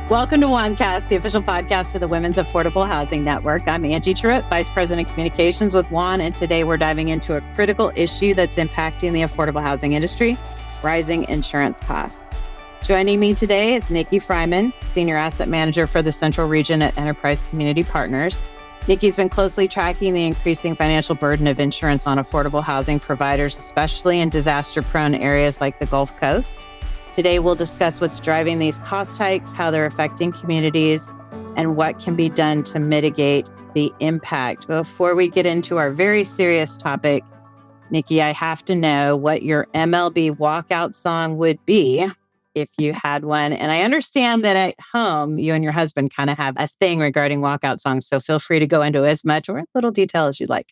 Welcome to WAHNcast, the official podcast of the Women's Affordable Housing Network. I'm Angie Truitt, Vice President of Communications with WAHN, and today we're diving into a critical issue that's impacting the affordable housing industry, rising insurance costs. Joining me today is Nikki Freyman, Senior Asset Manager for the Central Region at Enterprise Community Partners. Nikki's been closely tracking the increasing financial burden of insurance on affordable housing providers, especially in disaster-prone areas like the Gulf Coast. Today, we'll discuss what's driving these cost hikes, how they're affecting communities, and what can be done to mitigate the impact. Before we get into our very serious topic, Nikki, I have to know what your MLB walkout song would be if you had one. And I understand that at home, you and your husband kind of have a thing regarding walkout songs. So feel free to go into as much or little detail as you'd like.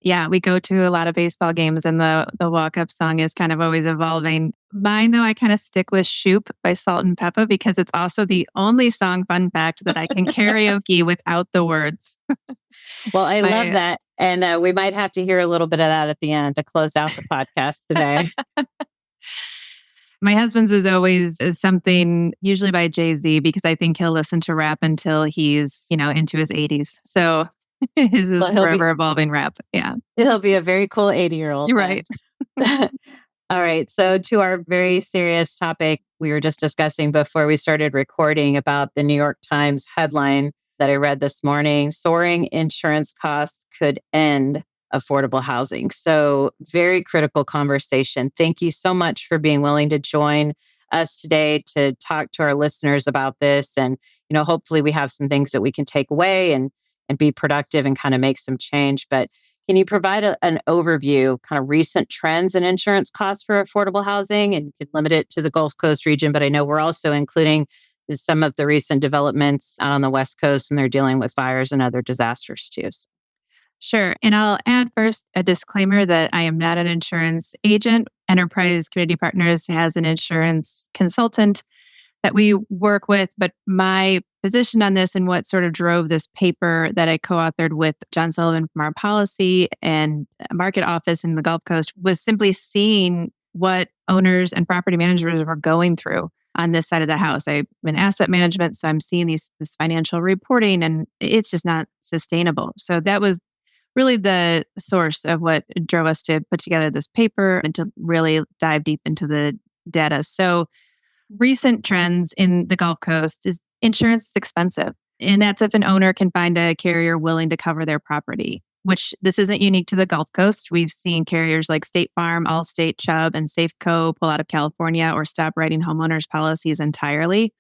Yeah, we go to a lot of baseball games and the walk-up song is kind of always evolving. Mine, though, I kind of stick with Shoop by Salt and Peppa because it's also the only song, fun fact, that I can karaoke without the words. Well, I love that. And we might have to hear a little bit of that at the end to close out the podcast today. My husband's is always something, usually by Jay-Z, because I think he'll listen to rap until he's, into his 80s. So his is forever evolving rap. Yeah. He'll be a very cool 80-year-old. You're right. All right. So to our very serious topic, we were just discussing before we started recording about the New York Times headline that I read this morning. Soaring insurance costs could end affordable housing. So very critical conversation. Thank you so much for being willing to join us today to talk to our listeners about this. And, hopefully we have some things that we can take away and be productive and kind of make some change. But can you provide an overview, kind of recent trends in insurance costs for affordable housing? And you could limit it to the Gulf Coast region, but I know we're also including some of the recent developments out on the West Coast when they're dealing with fires and other disasters too. Sure. And I'll add first a disclaimer that I am not an insurance agent. Enterprise Community Partners has an insurance consultant that we work with, but my position on this and what sort of drove this paper that I co-authored with John Sullivan from our policy and market office in the Gulf Coast was simply seeing what owners and property managers were going through on this side of the house. I'm in asset management, so I'm seeing this financial reporting, and it's just not sustainable. So that was really the source of what drove us to put together this paper and to really dive deep into the data. So recent trends in the Gulf Coast is insurance is expensive. And that's if an owner can find a carrier willing to cover their property, which this isn't unique to the Gulf Coast. We've seen carriers like State Farm, Allstate, Chubb, and Safeco pull out of California or stop writing homeowners policies entirely.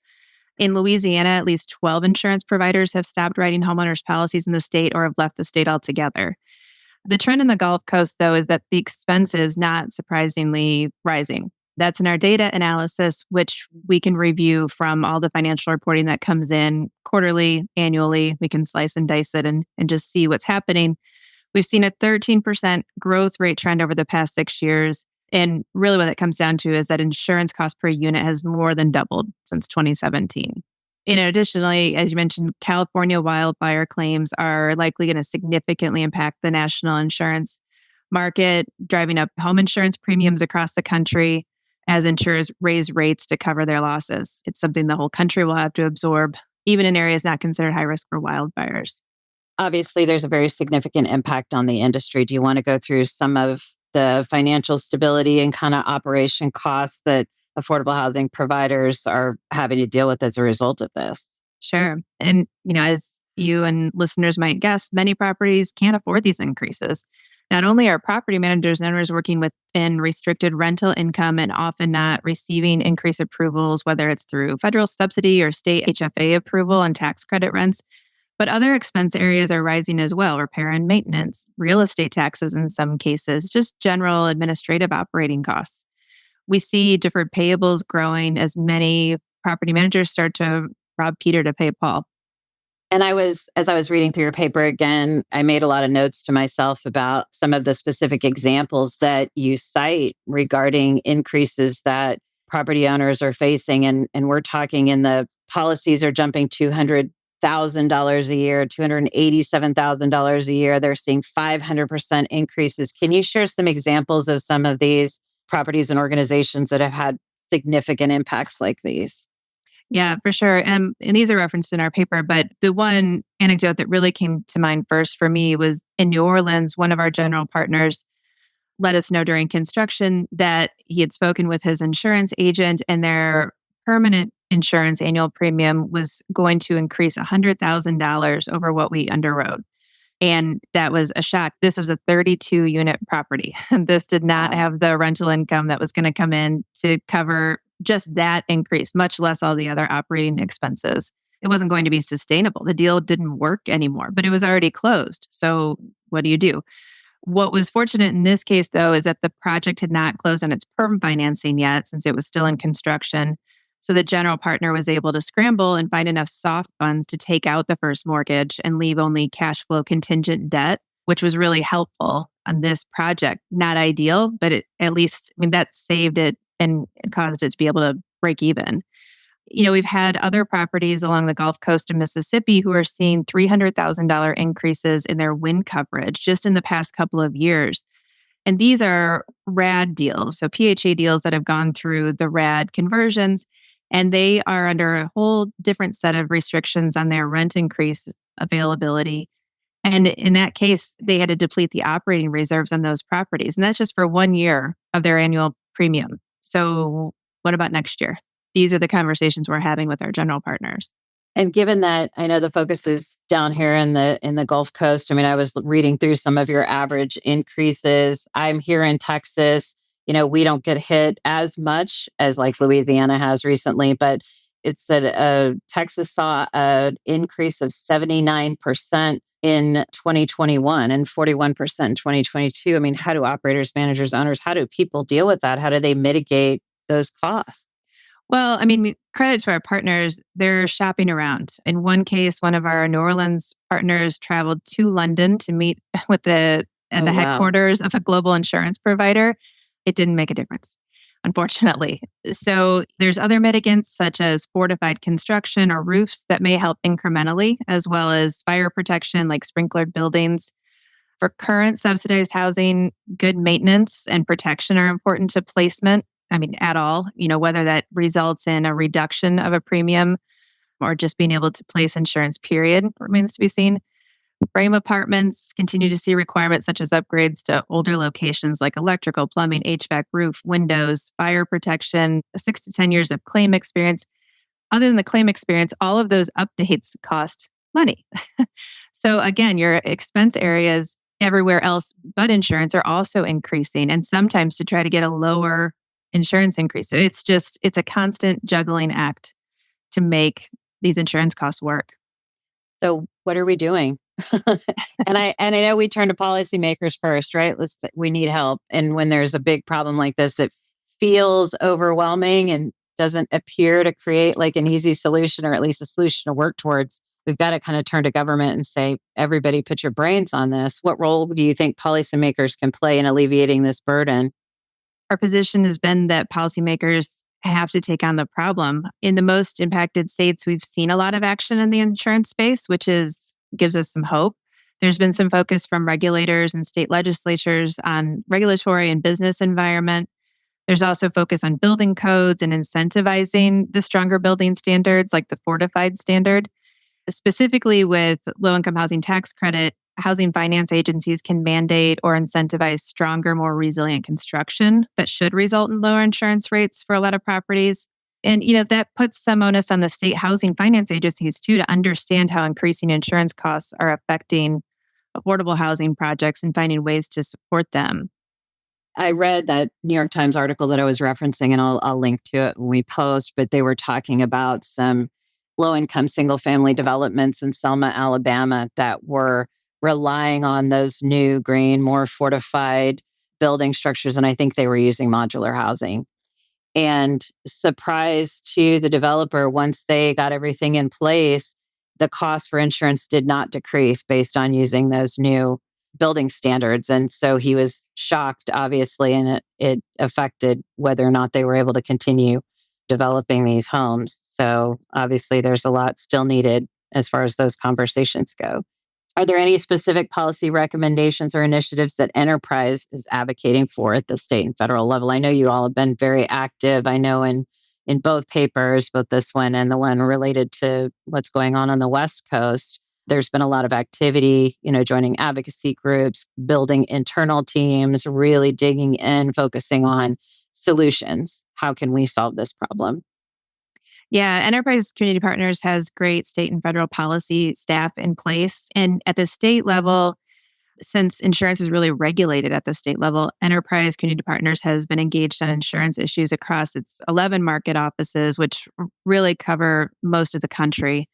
In Louisiana, at least 12 insurance providers have stopped writing homeowners policies in the state or have left the state altogether. The trend in the Gulf Coast, though, is that the expense is not surprisingly rising. That's in our data analysis, which we can review from all the financial reporting that comes in quarterly, annually. We can slice and dice it and just see what's happening. We've seen a 13% growth rate trend over the past 6 years. And really what it comes down to is that insurance cost per unit has more than doubled since 2017. And additionally, as you mentioned, California wildfire claims are likely going to significantly impact the national insurance market, driving up home insurance premiums across the country as insurers raise rates to cover their losses. It's something the whole country will have to absorb, even in areas not considered high risk for wildfires. Obviously, there's a very significant impact on the industry. Do you want to go through some of the financial stability and kind of operation costs that affordable housing providers are having to deal with as a result of this? Sure. And, as you and listeners might guess, many properties can't afford these increases. Not only are property managers and owners working within restricted rental income and often not receiving increase approvals, whether it's through federal subsidy or state HFA approval and tax credit rents, but other expense areas are rising as well: repair and maintenance, real estate taxes in some cases, just general administrative operating costs. We see deferred payables growing as many property managers start to rob Peter to pay Paul. And as I was reading through your paper again, I made a lot of notes to myself about some of the specific examples that you cite regarding increases that property owners are facing. And we're talking in the policies are jumping $200,000 a year, $287,000 a year. They're seeing 500% increases. Can you share some examples of some of these properties and organizations that have had significant impacts like these? Yeah, for sure. And these are referenced in our paper, but the one anecdote that really came to mind first for me was in New Orleans. One of our general partners let us know during construction that he had spoken with his insurance agent and their permanent insurance annual premium was going to increase $100,000 over what we underwrote. And that was a shock. This was a 32 unit property. And this did not have the rental income that was going to come in to cover just that increase, much less all the other operating expenses. It wasn't going to be sustainable. The deal didn't work anymore, but it was already closed. So what do you do? What was fortunate in this case, though, is that the project had not closed on its perm financing yet since it was still in construction. So the general partner was able to scramble and find enough soft funds to take out the first mortgage and leave only cash flow contingent debt, which was really helpful on this project. Not ideal, but at least, that saved it and it caused it to be able to break even. We've had other properties along the Gulf Coast of Mississippi who are seeing $300,000 increases in their wind coverage just in the past couple of years. And these are RAD deals, so PHA deals that have gone through the RAD conversions, and they are under a whole different set of restrictions on their rent increase availability. And in that case, they had to deplete the operating reserves on those properties. And that's just for 1 year of their annual premium. So what about next year? These are the conversations we're having with our general partners. And given that I know the focus is down here in the Gulf Coast, I was reading through some of your average increases. I'm here in Texas. We don't get hit as much as like Louisiana has recently, but it said Texas saw an increase of 79% in 2021 and 41% in 2022. How do operators, managers, owners, how do people deal with that? How do they mitigate those costs? Well, credit to our partners, they're shopping around. In one case, one of our New Orleans partners traveled to London to meet with the headquarters of a global insurance provider. It didn't make a difference, unfortunately. So there's other mitigants such as fortified construction or roofs that may help incrementally, as well as fire protection like sprinklered buildings. For current subsidized housing, good maintenance and protection are important to placement. At all, whether that results in a reduction of a premium or just being able to place insurance, period, remains to be seen. Frame apartments continue to see requirements such as upgrades to older locations like electrical, plumbing, HVAC, roof, windows, fire protection, 6 to 10 years of claim experience. Other than the claim experience, all of those updates cost money. So again, your expense areas everywhere else but insurance are also increasing, and sometimes to try to get a lower insurance increase. So it's a constant juggling act to make these insurance costs work. So what are we doing? And I know we turn to policymakers first, right? We need help. And when there's a big problem like this, it feels overwhelming and doesn't appear to create like an easy solution, or at least a solution to work towards. We've got to kind of turn to government and say, everybody put your brains on this. What role do you think policymakers can play in alleviating this burden? Our position has been that policymakers have to take on the problem. In the most impacted states, we've seen a lot of action in the insurance space, which gives us some hope. There's been some focus from regulators and state legislatures on regulatory and business environment. There's also focus on building codes and incentivizing the stronger building standards like the fortified standard. Specifically with low-income housing tax credit, housing finance agencies can mandate or incentivize stronger, more resilient construction that should result in lower insurance rates for a lot of properties. And, that puts some onus on the state housing finance agencies too to understand how increasing insurance costs are affecting affordable housing projects and finding ways to support them. I read that New York Times article that I was referencing, and I'll link to it when we post, but they were talking about some low-income single-family developments in Selma, Alabama that were relying on those new, green, more fortified building structures. And I think they were using modular housing. And surprise to the developer, once they got everything in place, the cost for insurance did not decrease based on using those new building standards. And so he was shocked, obviously, and it affected whether or not they were able to continue developing these homes. So obviously there's a lot still needed as far as those conversations go. Are there any specific policy recommendations or initiatives that Enterprise is advocating for at the state and federal level? I know you all have been very active. I know in in both papers, both this one and the one related to what's going on the West Coast. There's been a lot of activity, joining advocacy groups, building internal teams, really digging in, focusing on solutions. How can we solve this problem? Yeah, Enterprise Community Partners has great state and federal policy staff in place. And at the state level, since insurance is really regulated at the state level, Enterprise Community Partners has been engaged on insurance issues across its 11 market offices, which really cover most of the country.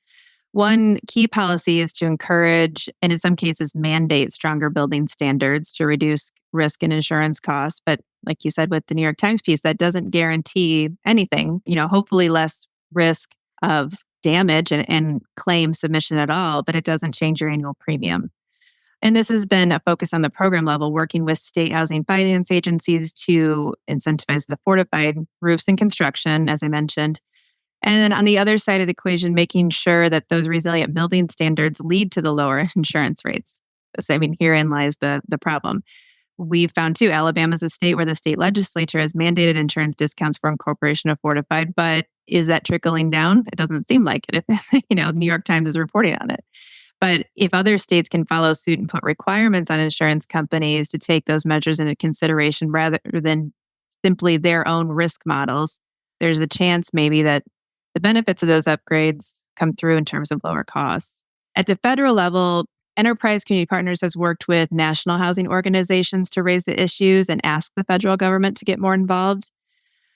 One key policy is to encourage, and in some cases, mandate stronger building standards to reduce risk and insurance costs. But like you said with the New York Times piece, that doesn't guarantee anything, hopefully less risk of damage and claim submission at all, but it doesn't change your annual premium. And this has been a focus on the program level, working with state housing finance agencies to incentivize the fortified roofs and construction, as I mentioned. And then on the other side of the equation, making sure that those resilient building standards lead to the lower insurance rates. So, herein lies the problem. We've found too, Alabama is a state where the state legislature has mandated insurance discounts for incorporation of fortified, but is that trickling down? It doesn't seem like it. If, New York Times is reporting on it. But if other states can follow suit and put requirements on insurance companies to take those measures into consideration rather than simply their own risk models, there's a chance maybe that the benefits of those upgrades come through in terms of lower costs. At the federal level, Enterprise Community Partners has worked with national housing organizations to raise the issues and ask the federal government to get more involved.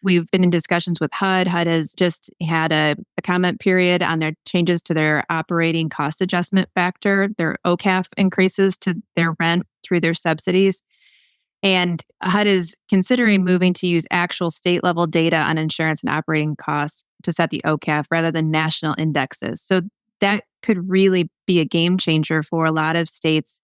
We've been in discussions with HUD. HUD has just had a comment period on their changes to their operating cost adjustment factor, their OCAF increases to their rent through their subsidies. And HUD is considering moving to use actual state level data on insurance and operating costs to set the OCAF rather than national indexes. So that could really be a game changer for a lot of states,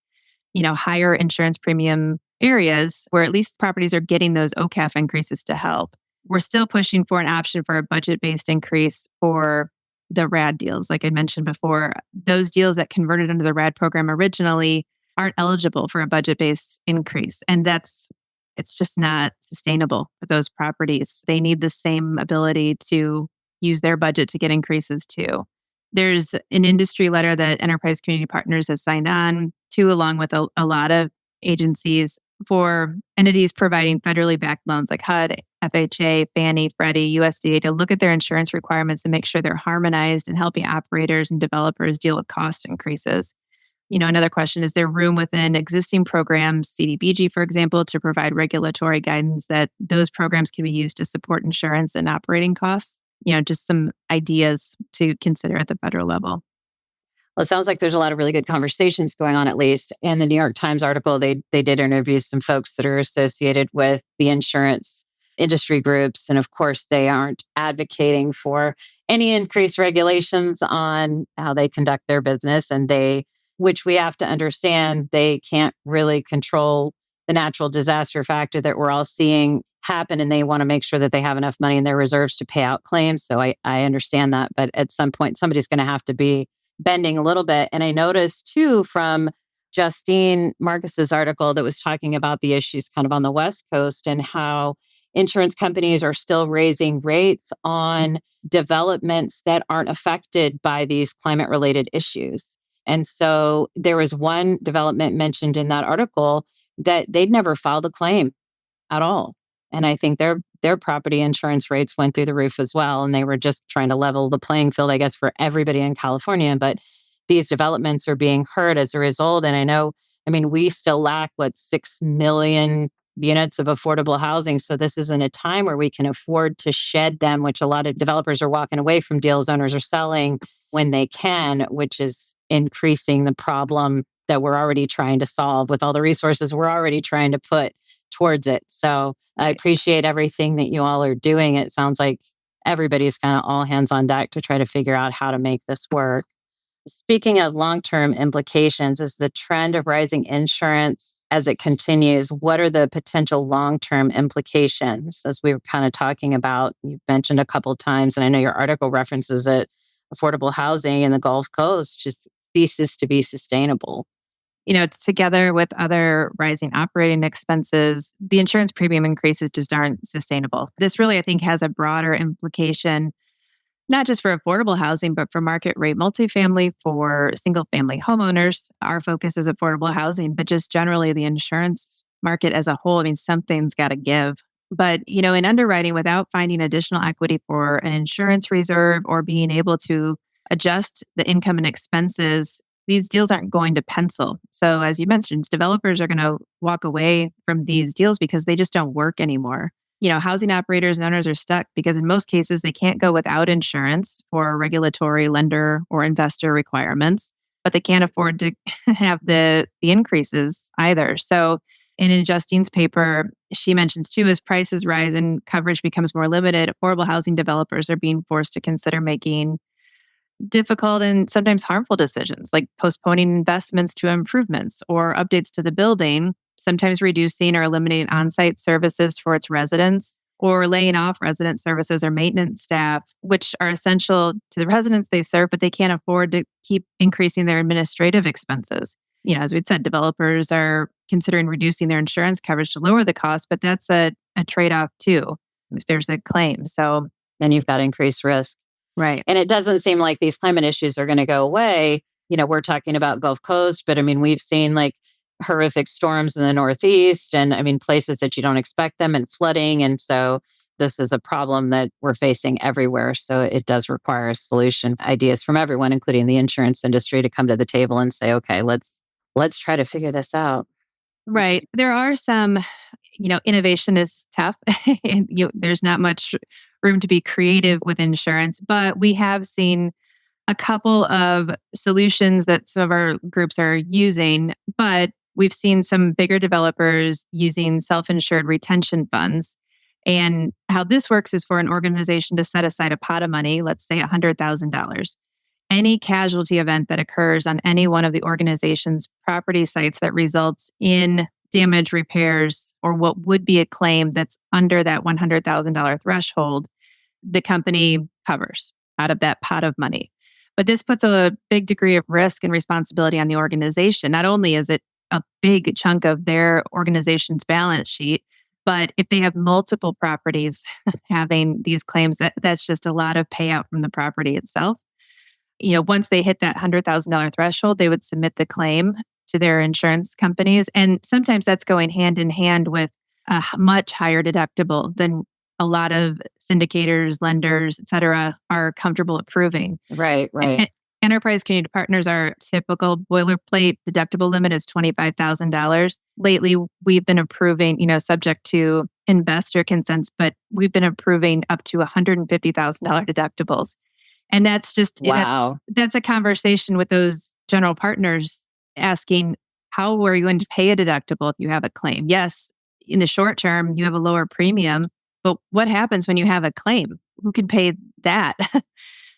higher insurance premium areas where at least properties are getting those OCAF increases to help. We're still pushing for an option for a budget-based increase for the RAD deals. Like I mentioned before, those deals that converted under the RAD program originally aren't eligible for a budget-based increase. And it's just not sustainable for those properties. They need the same ability to use their budget to get increases too. There's an industry letter that Enterprise Community Partners has signed on to, along with a lot of agencies for entities providing federally backed loans like HUD, FHA, Fannie, Freddie, USDA to look at their insurance requirements and make sure they're harmonized and helping operators and developers deal with cost increases. Another question, is there room within existing programs, CDBG, for example, to provide regulatory guidance that those programs can be used to support insurance and operating costs? Just some ideas to consider at the federal level. Well, it sounds like there's a lot of really good conversations going on, at least. In the New York Times article, they did interview some folks that are associated with the insurance industry groups. And of course, they aren't advocating for any increased regulations on how they conduct their business. And which we have to understand, they can't really control the natural disaster factor that we're all seeing happen. And they want to make sure that they have enough money in their reserves to pay out claims. So I understand that. But at some point, somebody's going to have to be bending a little bit. And I noticed too from Justine Marcus's article that was talking about the issues kind of on the West Coast and how insurance companies are still raising rates on developments that aren't affected by these climate related issues. And so there was one development mentioned in that article that they'd never filed a claim at all. And I think their property insurance rates went through the roof as well. And they were just trying to level the playing field, I guess, for everybody in California. But these developments are being hurt as a result. And we still lack, 6 million units of affordable housing. So this isn't a time where we can afford to shed them, which a lot of developers are walking away from deals. Owners are selling when they can, which is increasing the problem that we're already trying to solve with all the resources we're already trying to put towards it. So I appreciate everything that you all are doing. It sounds like everybody's kind of all hands on deck to try to figure out how to make this work. Speaking of long-term implications, is the trend of rising insurance as it continues, what are the potential long-term implications? As we were kind of talking about, you've mentioned a couple of times, and I know your article references it, affordable housing in the Gulf Coast just ceases to be sustainable. Together with other rising operating expenses, the insurance premium increases just aren't sustainable. This really, I think, has a broader implication, not just for affordable housing, but for market rate multifamily, for single family homeowners. Our focus is affordable housing, but just generally the insurance market as a whole. I mean, something's got to give. But, in underwriting, without finding additional equity for an insurance reserve or being able to adjust the income and expenses, these deals aren't going to pencil. So as you mentioned, developers are going to walk away from these deals because they just don't work anymore. Housing operators and owners are stuck because in most cases, they can't go without insurance for regulatory lender or investor requirements, but they can't afford to have the increases either. So in Justine's paper, she mentions too, as prices rise and coverage becomes more limited, affordable housing developers are being forced to consider making difficult and sometimes harmful decisions, like postponing investments to improvements or updates to the building, sometimes reducing or eliminating on-site services for its residents, or laying off resident services or maintenance staff, which are essential to the residents they serve, but they can't afford to keep increasing their administrative expenses. As we said, developers are considering reducing their insurance coverage to lower the cost, but that's a trade-off too, if there's a claim. So then you've got increased risk. Right. And it doesn't seem like these climate issues are going to go away. We're talking about Gulf Coast, but we've seen like horrific storms in the Northeast and places that you don't expect them and flooding. And so this is a problem that we're facing everywhere. So it does require a solution, ideas from everyone, including the insurance industry, to come to the table and say, okay, let's try to figure this out. Right. There are some, innovation is tough. And there's not much room to be creative with insurance, but we have seen a couple of solutions that some of our groups are using, but we've seen some bigger developers using self-insured retention funds. And how this works is for an organization to set aside a pot of money, let's say $100,000. Any casualty event that occurs on any one of the organization's property sites that results in damage, repairs, or what would be a claim that's under that $100,000 threshold, the company covers out of that pot of money. But this puts a big degree of risk and responsibility on the organization. Not only is it a big chunk of their organization's balance sheet, but if they have multiple properties having these claims, that's just a lot of payout from the property itself. Once they hit that $100,000 threshold, they would submit the claim to their insurance companies. And sometimes that's going hand in hand with a much higher deductible than a lot of syndicators, lenders, et cetera, are comfortable approving. Right. Enterprise community partners, our typical boilerplate deductible limit is $25,000. Lately, we've been approving, subject to investor consents, but we've been approving up to $150,000 deductibles. And that's just, wow. That's a conversation with those general partners asking, how are you going to pay a deductible if you have a claim? Yes, in the short term, you have a lower premium, but what happens when you have a claim? Who can pay that?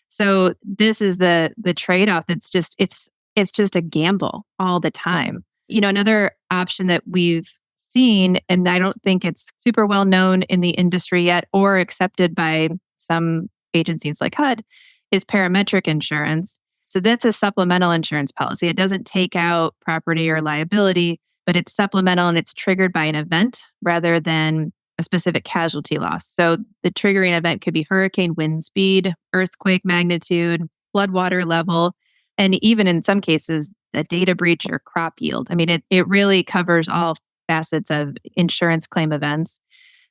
So this is the trade-off. It's just a gamble all the time. Another option that we've seen, and I don't think it's super well known in the industry yet or accepted by some agencies like HUD, is parametric insurance. So that's a supplemental insurance policy. It doesn't take out property or liability, but it's supplemental and it's triggered by an event rather than a specific casualty loss. So the triggering event could be hurricane wind speed, earthquake magnitude, floodwater level, and even in some cases, a data breach or crop yield. It really covers all facets of insurance claim events.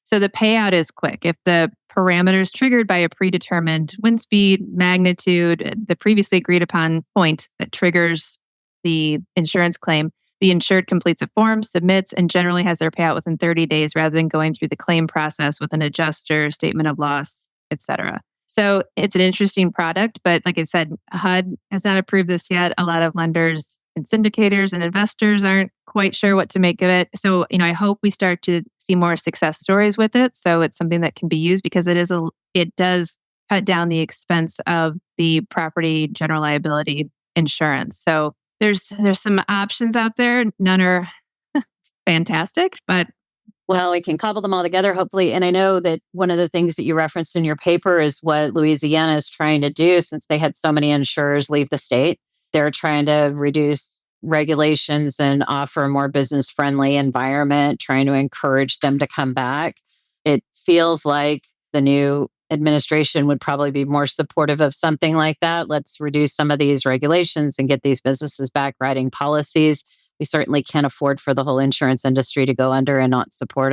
So the payout is quick. If the parameters triggered by a predetermined wind speed, magnitude, the previously agreed upon point that triggers the insurance claim, the insured completes a form, submits, and generally has their payout within 30 days rather than going through the claim process with an adjuster, statement of loss, et cetera. So it's an interesting product, but like I said, HUD has not approved this yet. A lot of lenders and syndicators and investors aren't quite sure what to make of it. So, I hope we start to see more success stories with it. So it's something that can be used because it does cut down the expense of the property general liability insurance. So there's some options out there. None are fantastic, but well, we can cobble them all together, hopefully. And I know that one of the things that you referenced in your paper is what Louisiana is trying to do since they had so many insurers leave the state. They're trying to reduce regulations and offer a more business friendly environment, trying to encourage them to come back. It feels like the new administration would probably be more supportive of something like that. Let's reduce some of these regulations and get these businesses back writing policies. We certainly can't afford for the whole insurance industry to go under and not support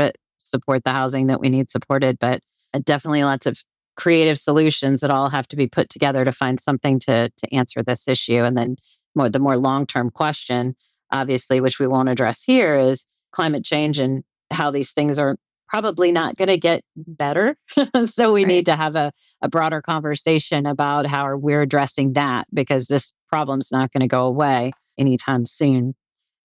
the housing that we need supported. But definitely lots of creative solutions that all have to be put together to find something to answer this issue. And then the more long-term question, obviously, which we won't address here, is climate change and how these things are probably not going to get better. So we need to have a broader conversation about how we're addressing that, because this problem's not going to go away anytime soon.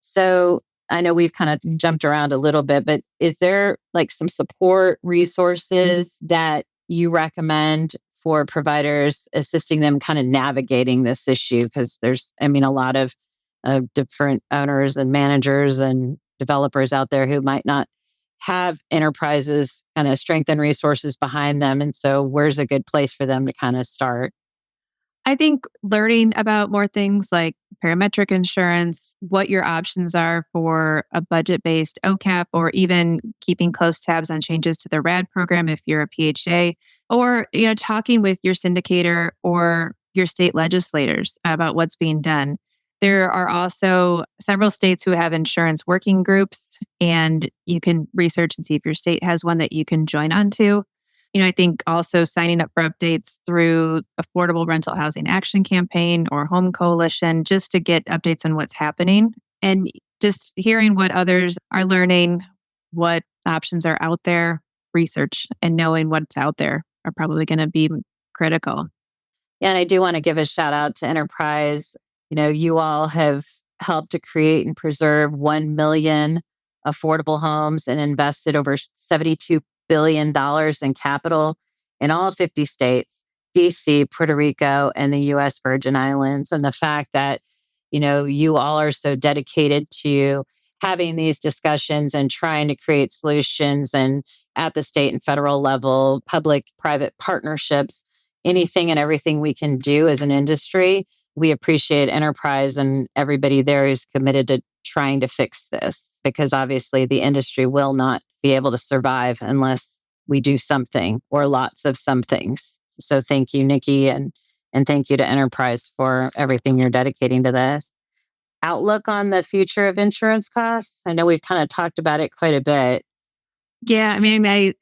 So I know we've kind of jumped around a little bit, but is there like some support resources that you recommend for providers, assisting them kind of navigating this issue? Because there's, a lot of different owners and managers and developers out there who might not have enterprises kind of strength and resources behind them. And so where's a good place for them to kind of start? I think learning about more things like parametric insurance, what your options are for a budget-based OCAP, or even keeping close tabs on changes to the RAD program if you're a PHA, or talking with your syndicator or your state legislators about what's being done. There are also several states who have insurance working groups, and you can research and see if your state has one that you can join onto. I think also signing up for updates through Affordable Rental Housing Action Campaign or Home Coalition, just to get updates on what's happening, and just hearing what others are learning, what options are out there. Research and knowing what's out there are probably going to be critical. Yeah, and I do want to give a shout out to Enterprise. You all have helped to create and preserve 1 million affordable homes and invested over $72 billion in capital in all 50 states, DC, Puerto Rico, and the U.S. Virgin Islands. And the fact that, you all are so dedicated to having these discussions and trying to create solutions, and at the state and federal level, public-private partnerships, anything and everything we can do as an industry. We appreciate Enterprise, and everybody there is committed to trying to fix this, because obviously the industry will not be able to survive unless we do something, or lots of some things. So thank you, Nikki, and thank you to Enterprise for everything you're dedicating to this. Outlook on the future of insurance costs? I know we've kind of talked about it quite a bit. Yeah, I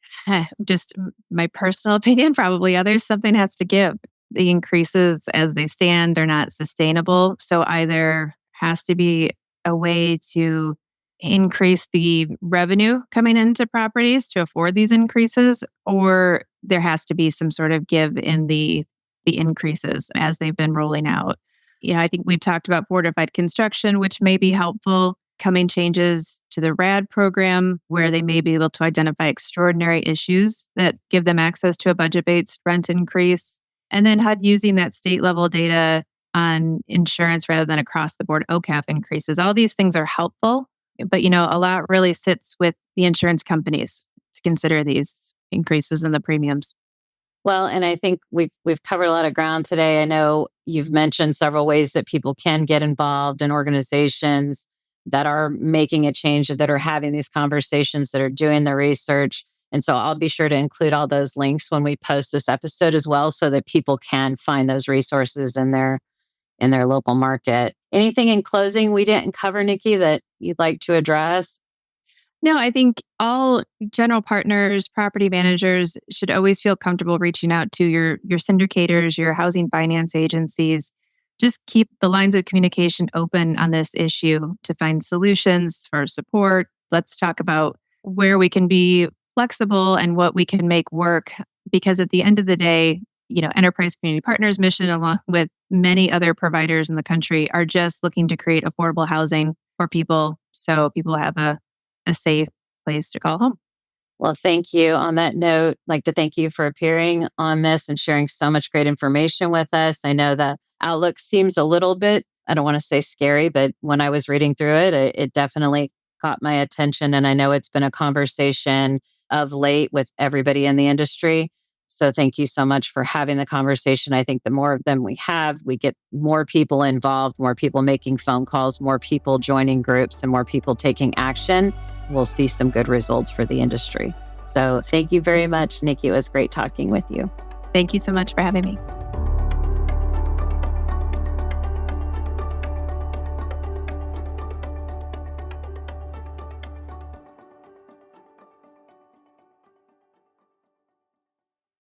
just my personal opinion, probably others, something has to give. The increases as they stand are not sustainable. So either has to be a way to increase the revenue coming into properties to afford these increases, or there has to be some sort of give in the increases as they've been rolling out. I think we've talked about fortified construction, which may be helpful. Coming changes to the RAD program, where they may be able to identify extraordinary issues that give them access to a budget-based rent increase. And then HUD using that state level data on insurance rather than across the board OCAP increases. All these things are helpful, but a lot really sits with the insurance companies to consider these increases in the premiums. Well, and I think we've covered a lot of ground today. I know you've mentioned several ways that people can get involved in organizations that are making a change, that are having these conversations, that are doing the research. And so I'll be sure to include all those links when we post this episode as well, so that people can find those resources in their local market. Anything in closing we didn't cover, Nikki, that you'd like to address? No, I think all general partners, property managers should always feel comfortable reaching out to your syndicators, your housing finance agencies. Just keep the lines of communication open on this issue to find solutions for support. Let's talk about where we can be flexible and what we can make work. Because at the end of the day, Enterprise Community Partners' mission, along with many other providers in the country, are just looking to create affordable housing for people, so people have a safe place to call home. Well, thank you. On that note, I'd like to thank you for appearing on this and sharing so much great information with us. I know the outlook seems a little bit, I don't want to say scary, but when I was reading through it, it definitely caught my attention. And I know it's been a conversation of late with everybody in the industry. So thank you so much for having the conversation. I think the more of them we have, we get more people involved, more people making phone calls, more people joining groups, and more people taking action. We'll see some good results for the industry. So thank you very much, Nikki. It was great talking with you. Thank you so much for having me.